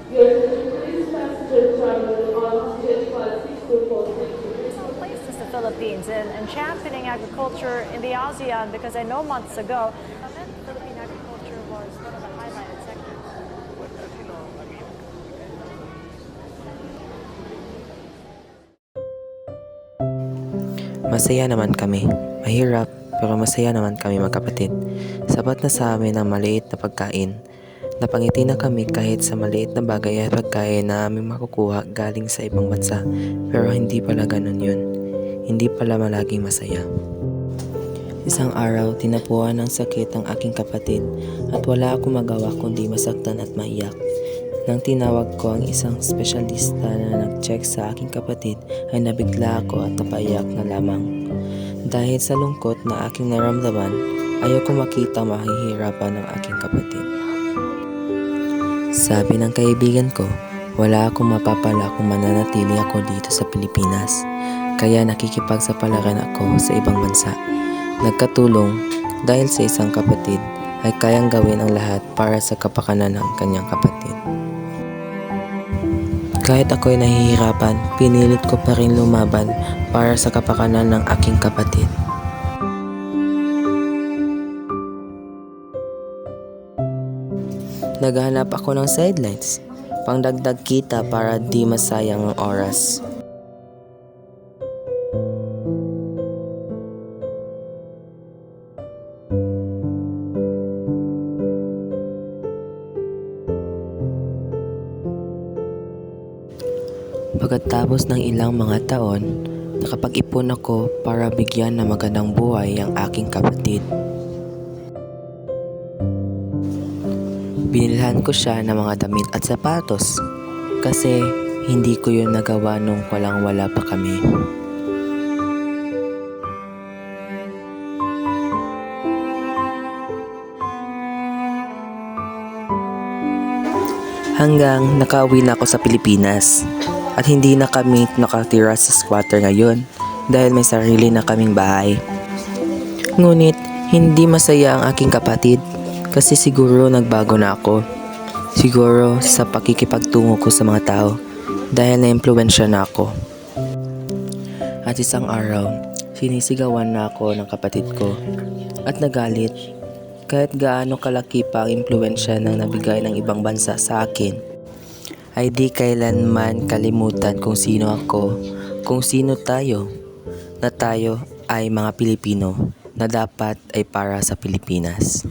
Places the Philippines and championing agriculture in the ASEAN because I know months ago Philippine agriculture was one of the highlighted sectors. Masaya naman kami. Mahirap, pero masaya naman kami magkapatid. Sapat na sa amin ang maliit na pagkain. Napangiti na kami kahit sa maliit na bagay at pagkain na aming makukuha galing sa ibang bansa. Pero hindi pala ganun yun. Hindi pala malaging masaya. Isang araw, tinapuan ng sakit ang aking kapatid at wala akong magawa kundi masaktan at maiyak. Nang tinawag ko ang isang espesyalista na nag-check sa aking kapatid ay nabigla ako at napaiyak na lamang. Dahil sa lungkot na aking naramdaman, ayaw ko makita mahihirapan ng aking kapatid. Sabi ng kaibigan ko, wala akong mapapala kung mananatili ako dito sa Pilipinas. Kaya nakikipagsapalaran ako sa ibang bansa. Nagkatulong dahil sa isang kapatid ay kayang gawin ang lahat para sa kapakanan ng kanyang kapatid. Kahit ako'y nahihirapan, pinilit ko pa rin lumaban para sa kapakanan ng aking kapatid. Naghahanap ako ng sidelines, pangdagdag kita para di masayang ang oras. Pagkatapos ng ilang mga taon, nakapag-ipon ako para bigyan ng magandang buhay ang aking kapatid. Binilhan ko siya ng mga damit at sapatos kasi hindi ko yun nagawa nung walang-wala pa kami. Hanggang nakauwi na ako sa Pilipinas at hindi na kami nakatira sa squatter ngayon dahil may sarili na kaming bahay. Ngunit hindi masaya ang aking kapatid kasi siguro nagbago na ako. Siguro sa pakikipagtungo ko sa mga tao dahil na-impluwensya na ako. At isang araw, sinisigawan na ako ng kapatid ko at nagalit. Kahit gaano kalaki pa ang impluwensya ng nabigay ng ibang bansa sa akin, ay di kailanman kalimutan kung sino ako, kung sino tayo, na tayo ay mga Pilipino na dapat ay para sa Pilipinas.